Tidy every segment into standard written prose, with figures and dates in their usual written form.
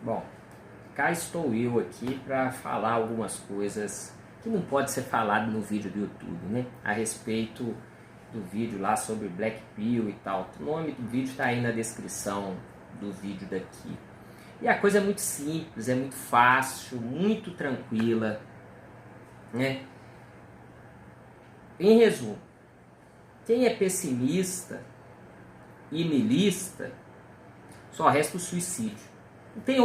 Bom, cá estou eu aqui para falar algumas coisas que não pode ser falado no vídeo do YouTube, né? A respeito do vídeo lá sobre Black Pill e tal. O nome do vídeo está aí na descrição do vídeo daqui. E a coisa é muito simples, é muito fácil, muito tranquila, né? Em resumo, quem é pessimista e milista, só resta o suicídio. Não tem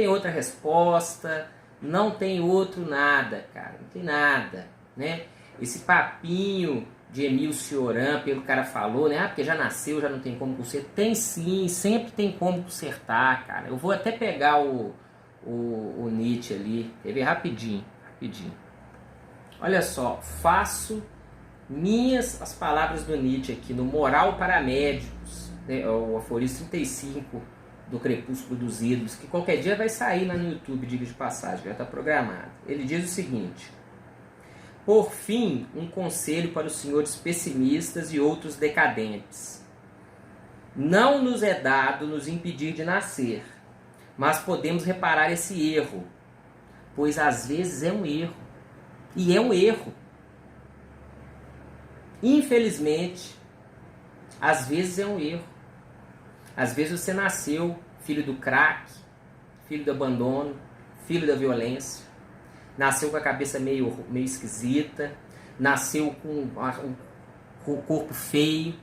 outra resposta, não tem outro nada, cara, não tem nada, né? Esse papinho de Emil Cioran, pelo cara falou, né? Ah, porque já nasceu, já não tem como consertar. Tem sim, sempre tem como consertar, cara. Eu vou até pegar o Nietzsche ali, quer ver? Rapidinho. Olha só, faço minhas as palavras do Nietzsche aqui no Moral para Médicos, né, o aforismo 35 do Crepúsculo dos Ídolos, que qualquer dia vai sair lá no YouTube, diga de passagem, já está programado. Ele diz o seguinte: por fim, um conselho para os senhores pessimistas e outros decadentes. Não nos é dado nos impedir de nascer, mas podemos reparar esse erro, pois às vezes é um erro. E é um erro. Infelizmente, às vezes é um erro. Às vezes você nasceu filho do crack, filho do abandono, filho da violência, nasceu com a cabeça meio esquisita, nasceu com o corpo feio,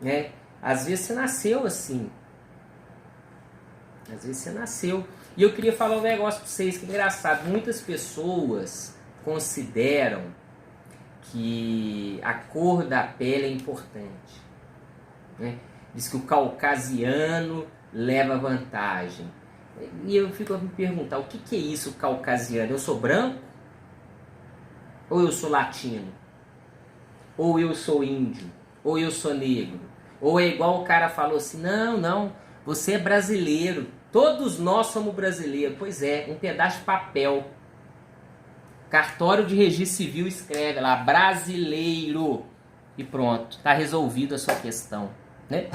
né? Às vezes você nasceu assim. Às vezes você nasceu. E eu queria falar um negócio para vocês que é engraçado. Muitas pessoas consideram que a cor da pele é importante, né? Diz que o caucasiano leva vantagem. E eu fico a me perguntar, o que é isso, caucasiano? Eu sou branco? Ou eu sou latino? Ou eu sou índio? Ou eu sou negro? Ou é igual o cara falou assim, não, você é brasileiro. Todos nós somos brasileiros. Pois é, um pedaço de papel. Cartório de Registro Civil escreve lá, brasileiro. E pronto, tá resolvido a sua questão, né?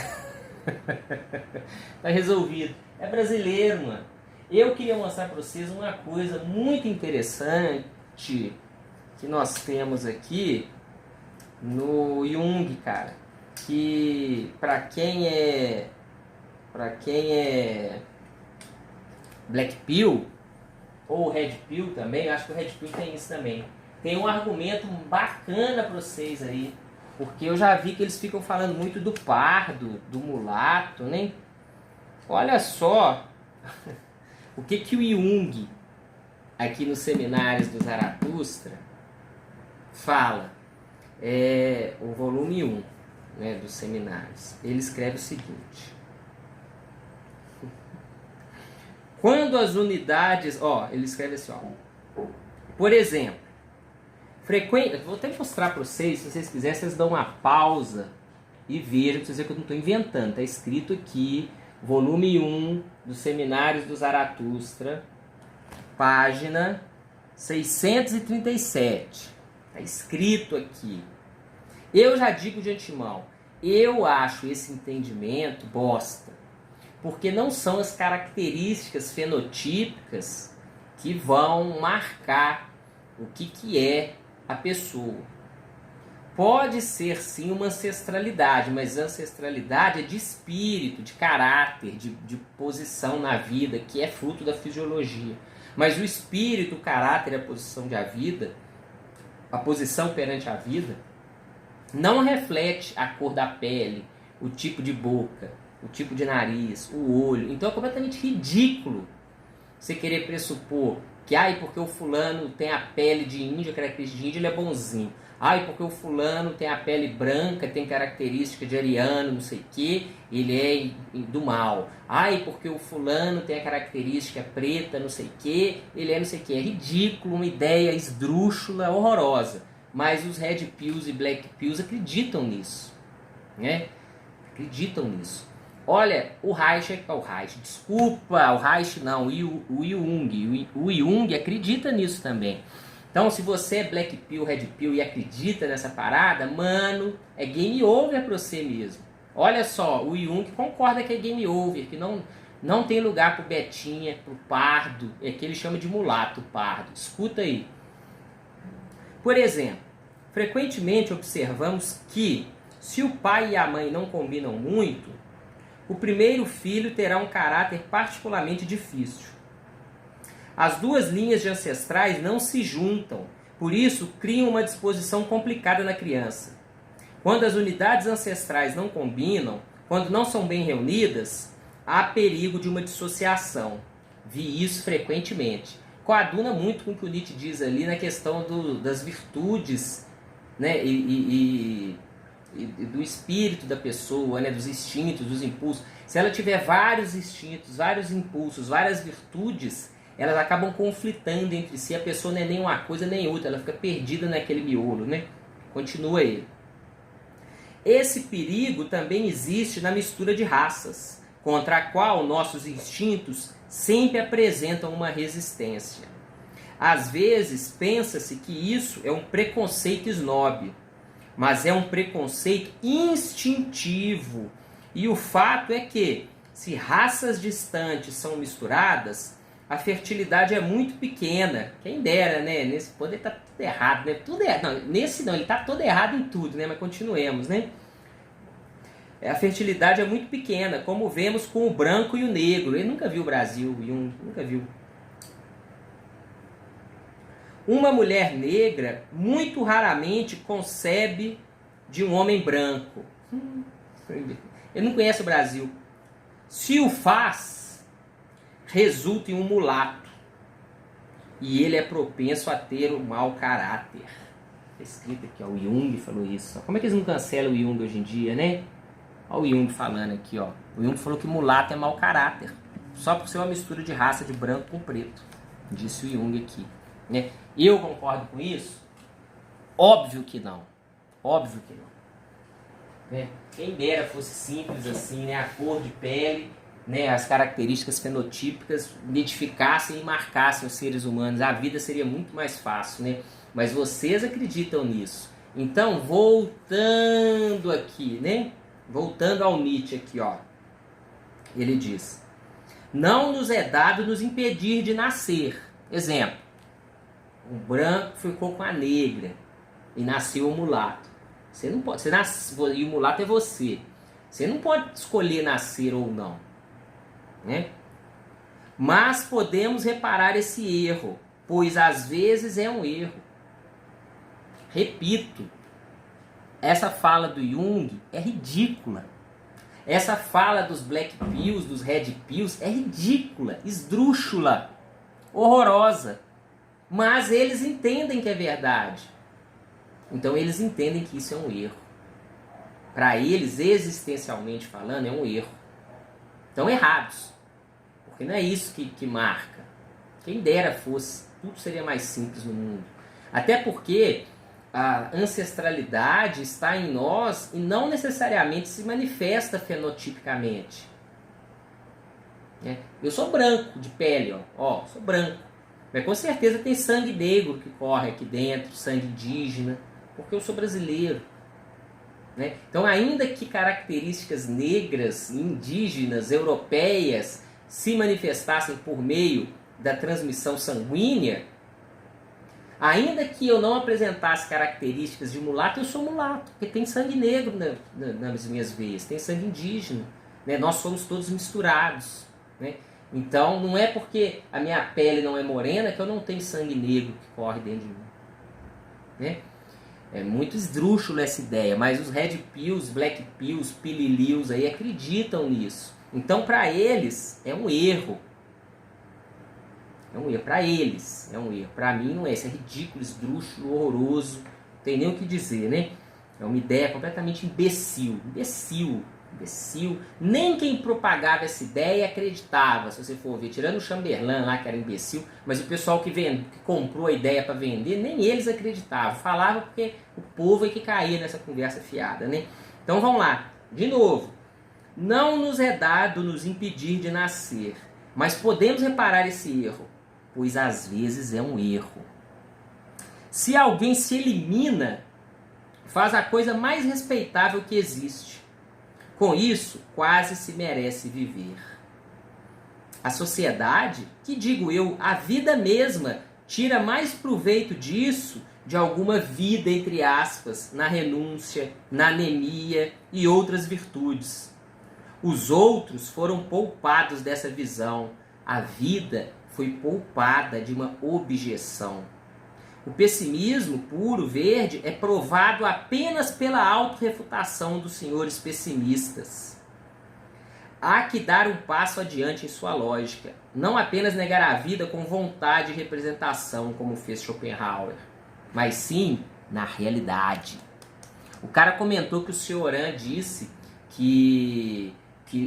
Tá resolvido. É brasileiro, mano. Eu queria mostrar para vocês uma coisa muito interessante que nós temos aqui no Jung, cara. Que para quem é Black Pill ou Red Pill também, eu acho que o Red Pill tem isso também. Tem um argumento bacana para vocês aí, porque eu já vi que eles ficam falando muito do pardo, do mulato, né? Olha só o que o Jung, aqui nos Seminários do Zaratustra, fala. É o volume 1, né, dos Seminários. Ele escreve o seguinte: quando as unidades... ele escreve assim, por exemplo, vou até mostrar para vocês, se vocês quiserem, vocês dão uma pausa e vejam, para vocês verem que eu não estou inventando. Está escrito aqui, volume 1 dos Seminários do Zaratustra, página 637. Está escrito aqui. Eu já digo de antemão, eu acho esse entendimento bosta. Porque não são as características fenotípicas que vão marcar o que é a pessoa. Pode ser sim uma ancestralidade, mas a ancestralidade é de espírito, de caráter, de posição na vida, que é fruto da fisiologia. Mas o espírito, o caráter e a posição da vida, a posição perante a vida, não reflete a cor da pele, o tipo de boca, o tipo de nariz, o olho. Então é completamente ridículo você querer pressupor que, porque o fulano tem a pele de índio, a característica de índio, ele é bonzinho. Porque o fulano tem a pele branca, tem característica de ariano, não sei o que, ele é do mal. Porque o fulano tem a característica preta, não sei o que, ele é não sei o que. É ridículo, uma ideia esdrúxula, horrorosa. Mas os Red Pills e Black Pills acreditam nisso, né? Acreditam nisso. Olha, o Reich, desculpa, o Reich não, o Jung. O Jung acredita nisso também. Então, se você é Black Pill, Red Pill e acredita nessa parada, mano, é game over pra você mesmo. Olha só, o Jung concorda que é game over, que não tem lugar pro Betinha, pro pardo, é que ele chama de mulato pardo. Escuta aí. Por exemplo, frequentemente observamos que, se o pai e a mãe não combinam muito, o primeiro filho terá um caráter particularmente difícil. As duas linhas de ancestrais não se juntam, por isso criam uma disposição complicada na criança. Quando as unidades ancestrais não combinam, quando não são bem reunidas, há perigo de uma dissociação. Vi isso frequentemente. Coaduna muito com o que o Nietzsche diz ali na questão das virtudes, né, e do espírito da pessoa, né, dos instintos, dos impulsos. Se ela tiver vários instintos, vários impulsos, várias virtudes, elas acabam conflitando entre si. A pessoa não é nem uma coisa nem outra, ela fica perdida naquele miolo, né? Continua aí. Esse perigo também existe na mistura de raças, contra a qual nossos instintos sempre apresentam uma resistência. Às vezes pensa-se que isso é um preconceito snob, mas é um preconceito instintivo. E o fato é que, se raças distantes são misturadas, a fertilidade é muito pequena. Quem dera, né? Nesse ponto ele está tudo errado, né? Tudo errado. Não, nesse não, ele está todo errado em tudo, né? Mas continuemos, né? A fertilidade é muito pequena, como vemos com o branco e o negro. Ele nunca viu o Brasil, nunca viu. Uma mulher negra muito raramente concebe de um homem branco. Ele não conhece o Brasil. Se o faz, resulta em um mulato. E ele é propenso a ter um mau caráter. Está escrito aqui, ó, o Jung falou isso. Como é que eles não cancelam o Jung hoje em dia, né? Olha o Jung falando aqui, ó. O Jung falou que mulato é mau caráter. Só por ser uma mistura de raça de branco com preto. Disse o Jung aqui. Né? Eu concordo com isso? Óbvio que não. Óbvio que não. Né? Quem dera fosse simples assim, né? A cor de pele, né? As características fenotípicas identificassem e marcassem os seres humanos. A vida seria muito mais fácil, né? Mas vocês acreditam nisso. Então, voltando aqui, né? Voltando ao Nietzsche aqui, ó. Ele diz: não nos é dado nos impedir de nascer. Exemplo: o branco ficou com a negra e nasceu o mulato. Você não pode, e o mulato é você. Você não pode escolher nascer ou não, né? Mas podemos reparar esse erro, pois às vezes é um erro. Repito, essa fala do Jung é ridícula. Essa fala dos black pills, dos red pills, é ridícula, esdrúxula, horrorosa. Mas eles entendem que é verdade. Então eles entendem que isso é um erro. Para eles, existencialmente falando, é um erro. Estão errados. Porque não é isso que marca. Quem dera fosse, tudo seria mais simples no mundo. Até porque a ancestralidade está em nós e não necessariamente se manifesta fenotipicamente. Eu sou branco de pele, ó, sou branco. Mas com certeza tem sangue negro que corre aqui dentro, sangue indígena, porque eu sou brasileiro. Né? Então, ainda que características negras, indígenas, europeias se manifestassem por meio da transmissão sanguínea, ainda que eu não apresentasse características de mulato, eu sou mulato, porque tem sangue negro nas minhas veias, tem sangue indígena. Né? Nós somos todos misturados. Né? Então, não é porque a minha pele não é morena que eu não tenho sangue negro que corre dentro de mim. Né? É muito esdrúxulo essa ideia, mas os red pills, black pills, pililios aí acreditam nisso. Então, para eles, é um erro. É um erro. Para eles, é um erro. Para mim, não é. Isso é ridículo, esdrúxulo, horroroso. Não tem nem o que dizer, né? É uma ideia completamente imbecil. Imbecil. Nem quem propagava essa ideia acreditava, se você for ver, tirando o Chamberlain lá, que era imbecil, mas o pessoal que comprou a ideia para vender, nem eles acreditavam. Falava porque o povo é que caía nessa conversa fiada, né? Então vamos lá, de novo. Não nos é dado nos impedir de nascer, mas podemos reparar esse erro, pois às vezes é um erro. Se alguém se elimina, faz a coisa mais respeitável que existe. Com isso, quase se merece viver. A sociedade, que digo eu, a vida mesma, tira mais proveito disso, de alguma vida, entre aspas, na renúncia, na anemia e outras virtudes. Os outros foram poupados dessa visão. A vida foi poupada de uma objeção. O pessimismo puro, verde, é provado apenas pela autorrefutação dos senhores pessimistas. Há que dar um passo adiante em sua lógica, não apenas negar a vida com vontade e representação, como fez Schopenhauer, mas sim na realidade. O cara comentou que o Cioran disse que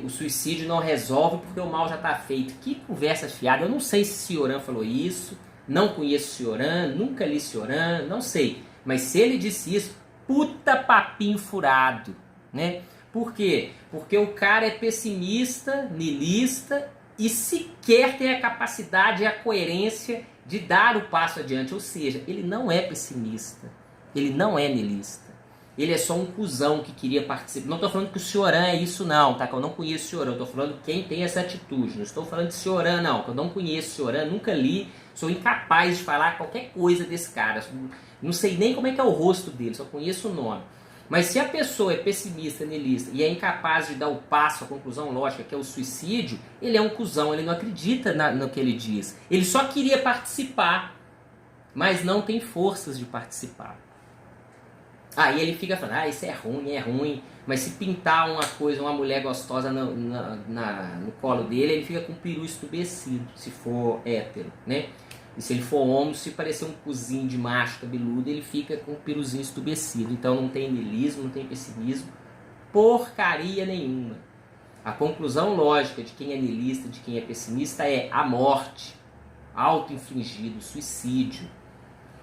o suicídio não resolve porque o mal já está feito. Que conversa fiada. Eu não sei se Cioran falou isso, não conheço Cioran, nunca li Cioran, não sei. Mas se ele disse isso, puta papinho furado, né? Por quê? Porque o cara é pessimista, niilista e sequer tem a capacidade e a coerência de dar o passo adiante. Ou seja, ele não é pessimista, ele não é niilista. Ele é só um cuzão que queria participar. Não estou falando que o Cioran é isso não, tá? Que eu não conheço o Cioran. Estou falando quem tem essa atitude. Não estou falando de Cioran não, que eu não conheço o Cioran, nunca li. Sou incapaz de falar qualquer coisa desse cara. Não sei nem como é que é o rosto dele, só conheço o nome. Mas se a pessoa é pessimista, niilista e é incapaz de dar o passo, a conclusão lógica, que é o suicídio, ele é um cuzão, ele não acredita no que ele diz. Ele só queria participar, mas não tem forças de participar. Aí ele fica falando, isso é ruim, mas se pintar uma coisa, uma mulher gostosa no colo dele, ele fica com o peru estubecido, se for hétero, né? E se ele for homo, se parecer um cozinho de macho cabeludo, ele fica com o peruzinho estubecido. Então não tem niilismo, não tem pessimismo, porcaria nenhuma. A conclusão lógica de quem é niilista, de quem é pessimista é a morte, auto-infligido, suicídio.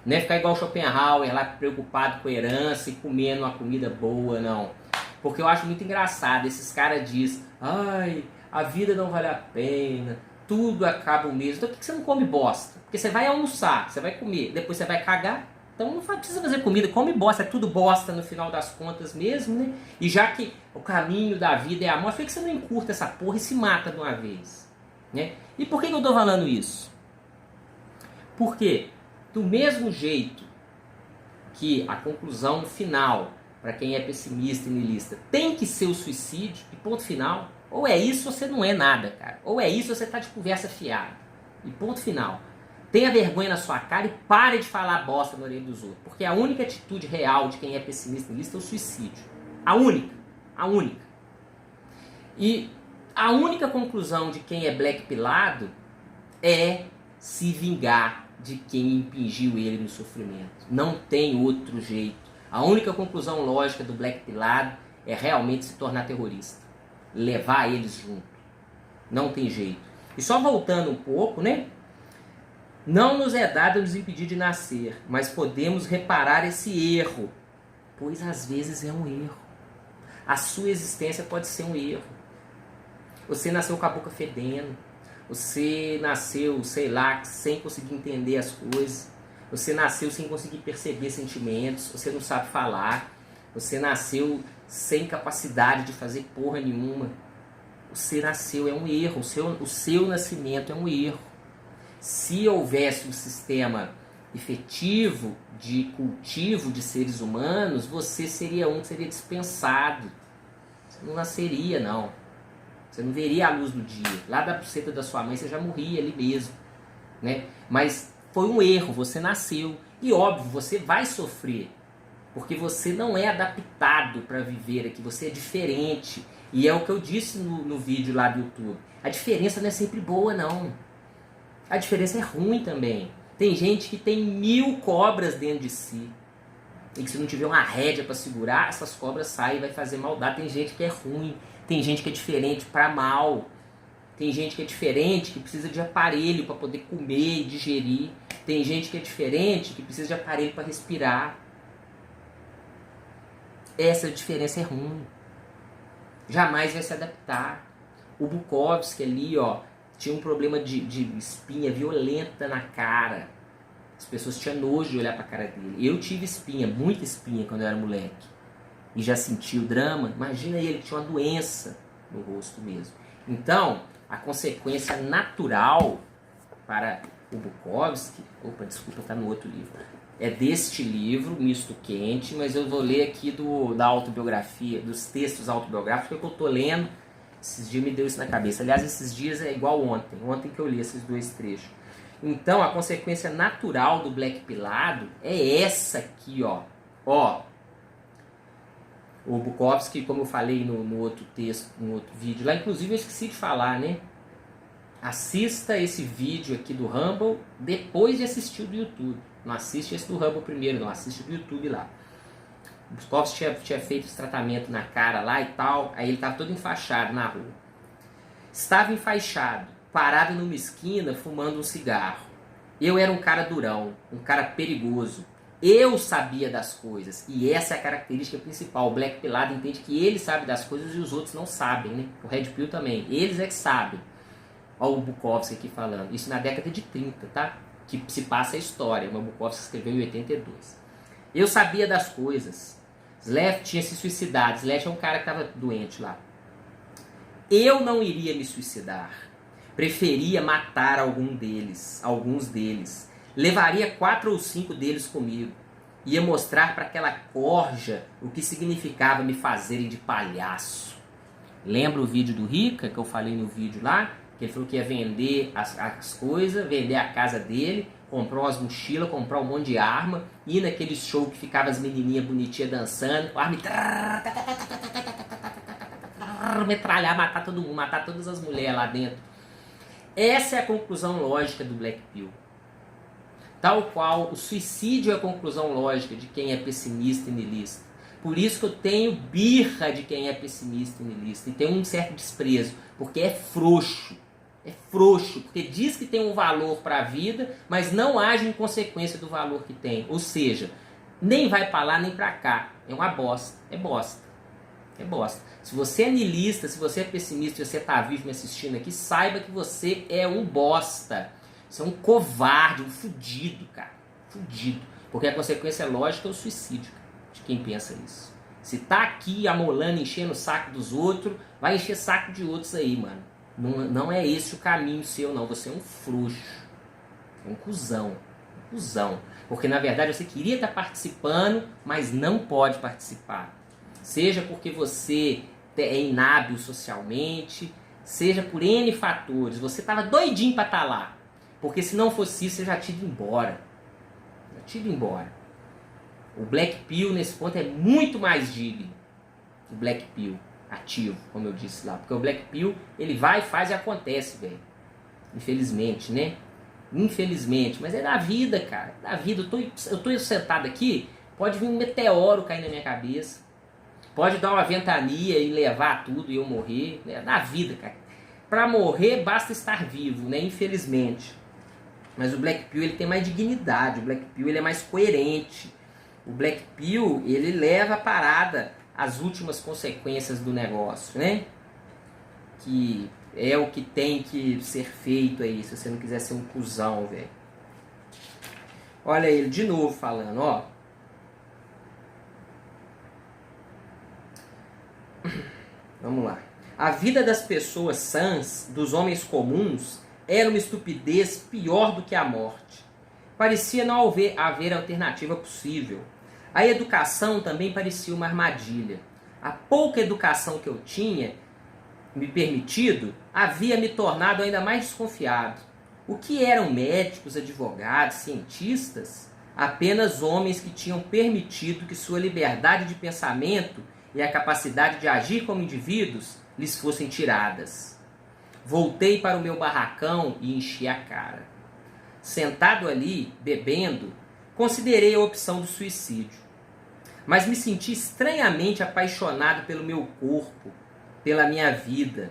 Não é ficar igual Schopenhauer, lá preocupado com a herança e comendo uma comida boa, não. Porque eu acho muito engraçado, esses caras dizem, a vida não vale a pena, tudo acaba o mesmo. Então por que você não come bosta? Porque você vai almoçar, você vai comer, depois você vai cagar. Então não precisa fazer comida, come bosta, é tudo bosta no final das contas mesmo, né? E já que o caminho da vida é a morte, por que você não encurta essa porra e se mata de uma vez? Né? E por que eu tô falando isso? Porque do mesmo jeito que a conclusão final, para quem é pessimista e niilista, tem que ser o suicídio, e ponto final. Ou é isso ou você não é nada, cara. Ou é isso ou você tá de conversa fiada. E ponto final. Tenha vergonha na sua cara e pare de falar bosta na orelha dos outros. Porque a única atitude real de quem é pessimista e niilista é o suicídio. A única. A única. E a única conclusão de quem é black pilado é se vingar de quem impingiu ele no sofrimento. Não tem outro jeito. A única conclusão lógica do black pilado é realmente se tornar terrorista. Levar eles junto. Não tem jeito. E só voltando um pouco, né? Não nos é dado nos impedir de nascer, mas podemos reparar esse erro, pois às vezes é um erro. A sua existência pode ser um erro. Você nasceu com a boca fedendo. Você nasceu, sei lá, sem conseguir entender as coisas. Você nasceu sem conseguir perceber sentimentos. Você não sabe falar. Você nasceu sem capacidade de fazer porra nenhuma. Você nasceu, é um erro. O seu nascimento é um erro. Se houvesse um sistema efetivo de cultivo de seres humanos, você seria um que seria dispensado. Você não nasceria, não. Você não veria a luz do dia. Lá da buceta da sua mãe você já morria ali mesmo, né? Mas foi um erro, você nasceu. E óbvio, você vai sofrer. Porque você não é adaptado para viver aqui, você é diferente. E é o que eu disse no vídeo lá do YouTube. A diferença não é sempre boa, não. A diferença é ruim também. Tem gente que tem 1000 cobras dentro de si. E que se não tiver uma rédea para segurar, essas cobras saem e vai fazer maldade. Tem gente que é ruim. Tem gente que é diferente para mal. Tem gente que é diferente, que precisa de aparelho para poder comer e digerir. Tem gente que é diferente, que precisa de aparelho para respirar. Essa diferença é ruim. Jamais vai se adaptar. O Bukowski ali, ó, tinha um problema de espinha violenta na cara. As pessoas tinham nojo de olhar pra cara dele. Eu tive espinha, muita espinha quando eu era moleque. e já sentiu o drama, imagina ele que tinha uma doença no rosto mesmo. Então, a consequência natural para o Bukowski, opa, desculpa, está no outro livro, é deste livro, Misto Quente, mas eu vou ler aqui da autobiografia, dos textos autobiográficos que eu estou lendo. Esses dias me deu isso na cabeça. Aliás, esses dias é igual ontem que eu li esses dois trechos. Então, a consequência natural do Black Pilado é essa aqui, ó. Ó, o Bukowski, como eu falei no outro texto, no outro vídeo, lá inclusive eu esqueci de falar, né? Assista esse vídeo aqui do Rumble depois de assistir o do YouTube. Não assiste esse do Rumble primeiro, não. Assiste o do YouTube lá. O Bukowski tinha feito esse tratamento na cara lá e tal. Aí ele estava todo enfaixado na rua. Estava enfaixado, parado numa esquina, fumando um cigarro. Eu era um cara durão, um cara perigoso. Eu sabia das coisas. E essa é a característica principal. O Black Pilado entende que ele sabe das coisas e os outros não sabem, né? O Red Pill também. Eles é que sabem. Olha o Bukowski aqui falando. Isso na década de 30, tá? Que se passa a história. O Bukowski escreveu em 82. Eu sabia das coisas. Zleff tinha se suicidado. Zleff é um cara que estava doente lá. Eu não iria me suicidar. Preferia matar alguns deles. Levaria 4 ou 5 deles comigo. Ia mostrar para aquela corja o que significava me fazerem de palhaço. Lembra o vídeo do Rica, que eu falei no vídeo lá? Que ele falou que ia vender as coisas, vender a casa dele, comprar umas mochilas, comprar um monte de arma, ir naquele show que ficava as menininhas bonitinhas dançando, arma metralhar, matar todo mundo, matar todas as mulheres lá dentro. Essa é a conclusão lógica do Black Pill. Tal qual o suicídio é a conclusão lógica de quem é pessimista e niilista. Por isso que eu tenho birra de quem é pessimista e niilista. E tenho um certo desprezo, porque é frouxo. É frouxo, porque diz que tem um valor para a vida, mas não age em consequência do valor que tem. Ou seja, nem vai para lá nem para cá. É uma bosta. É bosta. É bosta. Se você é niilista, se você é pessimista e você está vivo me assistindo aqui, saiba que você é um bosta. Você é um covarde, um fudido, cara. Fudido. Porque a consequência lógica é o suicídio, cara, de quem pensa isso. Se tá aqui amolando, enchendo o saco dos outros, vai encher saco de outros aí, mano. Não é esse o caminho seu, não. Você é um frouxo. É um cuzão. Um cuzão. Porque, na verdade, você queria estar participando, mas não pode participar. Seja porque você é inábil socialmente, seja por N fatores. Você estava doidinho para estar lá. Porque se não fosse isso, você já tinha ido embora. Já tinha ido embora. O Black Pill, nesse ponto, é muito mais digno. O Black Pill ativo, como eu disse lá. Porque o Black Pill, ele vai, faz e acontece, velho. Infelizmente, né? Infelizmente. Mas é da vida, cara. É da vida. Eu tô sentado aqui, pode vir um meteoro cair na minha cabeça. Pode dar uma ventania e levar tudo e eu morrer. É da vida, cara. Pra morrer, basta estar vivo, né? Infelizmente. Mas o Black Pill, ele tem mais dignidade. O Black Pill, ele é mais coerente. O Black Pill, ele leva a parada às últimas consequências do negócio, né? Que é o que tem que ser feito aí, se você não quiser ser um cuzão, velho. Olha ele de novo falando, ó. Vamos lá. A vida das pessoas sãs, dos homens comuns, era uma estupidez pior do que a morte. Parecia não haver alternativa possível. A educação também parecia uma armadilha. A pouca educação que eu tinha me permitido havia me tornado ainda mais desconfiado. O que eram médicos, advogados, cientistas? Apenas homens que tinham permitido que sua liberdade de pensamento e a capacidade de agir como indivíduos lhes fossem tiradas. Voltei para o meu barracão e enchi a cara. Sentado ali, bebendo, considerei a opção do suicídio. Mas me senti estranhamente apaixonado pelo meu corpo, pela minha vida.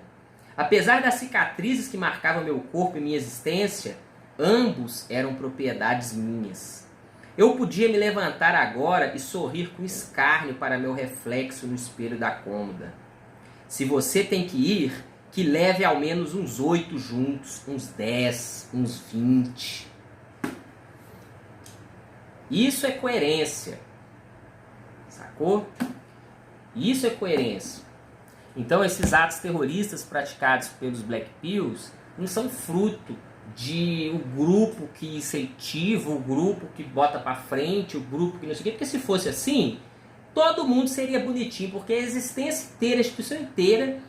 Apesar das cicatrizes que marcavam meu corpo e minha existência, ambos eram propriedades minhas. Eu podia me levantar agora e sorrir com escárnio para meu reflexo no espelho da cômoda. Se você tem que ir, que leve ao menos uns 8 juntos, uns 10, uns 20. Isso é coerência. Sacou? Isso é coerência. Então esses atos terroristas praticados pelos Black Pills não são fruto de o grupo que incentiva, o grupo que bota pra frente, o grupo que não sei o quê, porque se fosse assim, todo mundo seria bonitinho, porque a existência inteira, a instituição inteira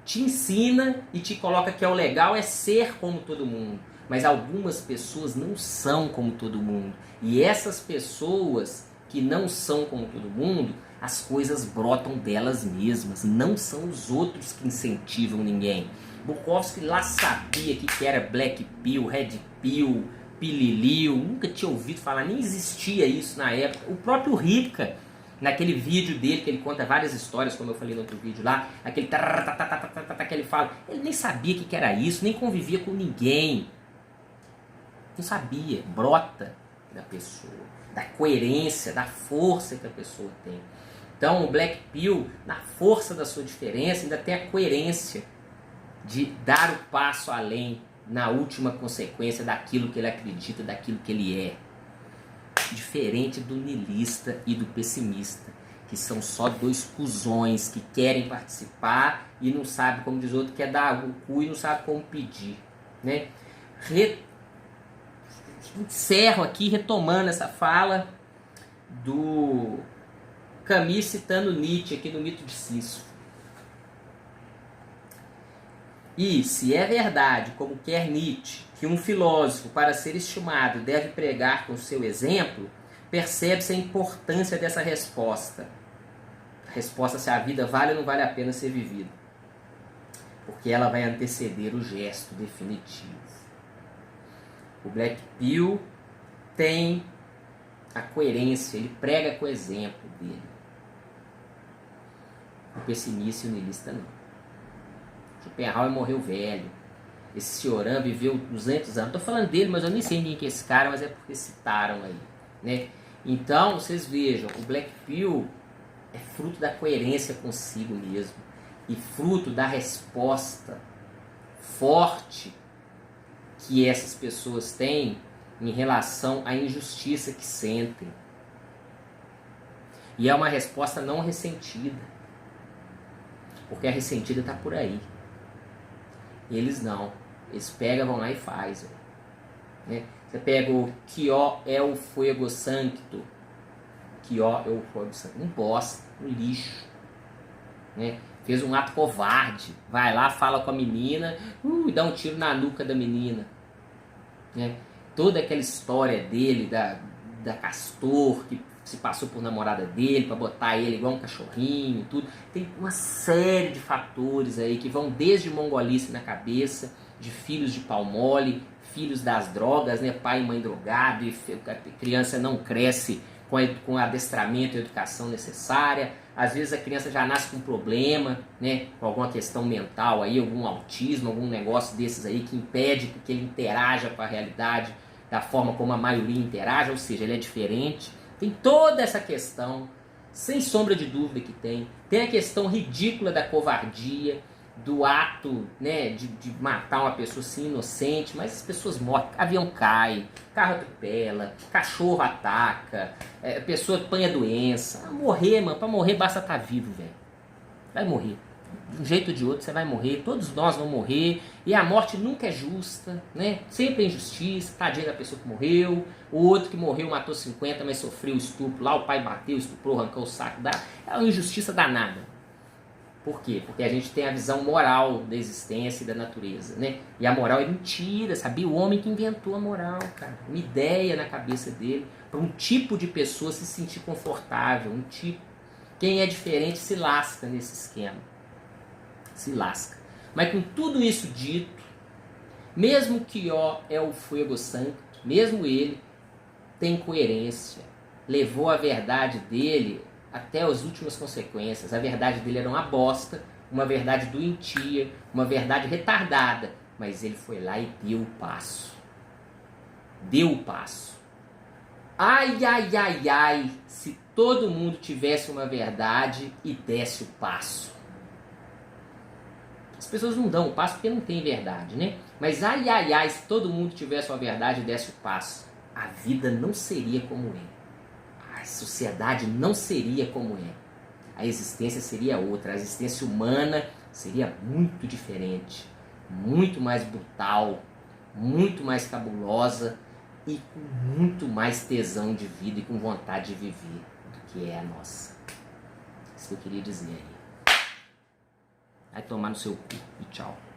te ensina e te coloca que o legal é ser como todo mundo. Mas algumas pessoas não são como todo mundo. E essas pessoas que não são como todo mundo, as coisas brotam delas mesmas. Não são os outros que incentivam ninguém. Bukowski lá sabia que era Black Pill, Red Pill, Pililil. Nunca tinha ouvido falar, nem existia isso na época. O próprio Ripka, naquele vídeo dele, que ele conta várias histórias, como eu falei no outro vídeo lá, aquele que ele fala, ele nem sabia que era isso, nem convivia com ninguém. Não sabia, brota da pessoa, da coerência, da força que a pessoa tem. Então o Black Pill, na força da sua diferença, ainda tem a coerência de dar o passo além na última consequência daquilo que ele acredita, daquilo que ele é. Diferente do niilista e do pessimista, que são só dois cuzões que querem participar e não sabe, como diz outro, quer dar o cu e não sabe como pedir, né? Encerro aqui retomando essa fala do Camus citando Nietzsche aqui no Mito de Sísifo. E se é verdade, como quer Nietzsche, que um filósofo, para ser estimado, deve pregar com seu exemplo, percebe-se a importância dessa resposta. A resposta se a vida vale ou não vale a pena ser vivida. Porque ela vai anteceder o gesto definitivo. O Black Pill tem a coerência, ele prega com o exemplo dele. O pessimista e o niilista não. Schopenhauer morreu velho. Esse Cioran viveu 200 anos. Estou falando dele, mas eu nem sei quem que é esse cara, mas é porque citaram aí, né? Então, vocês vejam, o Black Pill é fruto da coerência consigo mesmo e fruto da resposta forte que essas pessoas têm em relação à injustiça que sentem. E é uma resposta não ressentida, porque a ressentida está por aí. Eles não. Eles pegam, vão lá e fazem. Né? Você pega o Quio é o fuego sancto. Quio é o fuego sancto. Um bosta, um lixo. Né? Fez um ato covarde. Vai lá, fala com a menina e dá um tiro na nuca da menina. Né? Toda aquela história dele, da Castor, que se passou por namorada dele, para botar ele igual um cachorrinho e tudo. Tem uma série de fatores aí que vão desde mongolice na cabeça, de filhos de pau mole, filhos das drogas, né? Pai e mãe drogado, e a criança não cresce com adestramento e educação necessária. Às vezes a criança já nasce com um problema, né? Com alguma questão mental aí, algum autismo, algum negócio desses aí que impede que ele interaja com a realidade da forma como a maioria interage, ou seja, ele é diferente. Tem toda essa questão, sem sombra de dúvida que tem. Tem a questão ridícula da covardia, do ato, né, de matar uma pessoa assim, inocente, mas as pessoas morrem, avião cai, carro atropela, cachorro ataca, a pessoa apanha doença. Morrer, mano, pra morrer basta estar vivo, velho. Vai morrer. De um jeito ou de outro você vai morrer, todos nós vamos morrer, e a morte nunca é justa, né? Sempre é injustiça, tadinha da pessoa que morreu, o outro que morreu matou 50, mas sofreu estupro, lá o pai bateu, estuprou, arrancou o saco, é uma injustiça danada. Por quê? Porque a gente tem a visão moral da existência e da natureza, né? E a moral é mentira, sabia? O homem que inventou a moral, cara. Uma ideia na cabeça dele para um tipo de pessoa se sentir confortável, um tipo. Quem é diferente se lasca nesse esquema. Se lasca. Mas com tudo isso dito, mesmo que é o fuego santo, mesmo ele tem coerência, levou a verdade dele até as últimas consequências. A verdade dele era uma bosta, uma verdade doentia, uma verdade retardada, mas ele foi lá e deu o passo. Deu o passo. Ai, ai, ai, ai, se todo mundo tivesse uma verdade e desse o passo. As pessoas não dão o passo porque não tem verdade, né? Mas ai, ai, ai, se todo mundo tivesse uma verdade e desse o passo, a vida não seria como é. A sociedade não seria como é. a existência seria outra. A existência humana seria muito diferente, muito mais brutal, muito mais cabulosa e com muito mais tesão de vida e com vontade de viver do que é a nossa. Isso que eu queria dizer aí. Vai tomar no seu cu e tchau.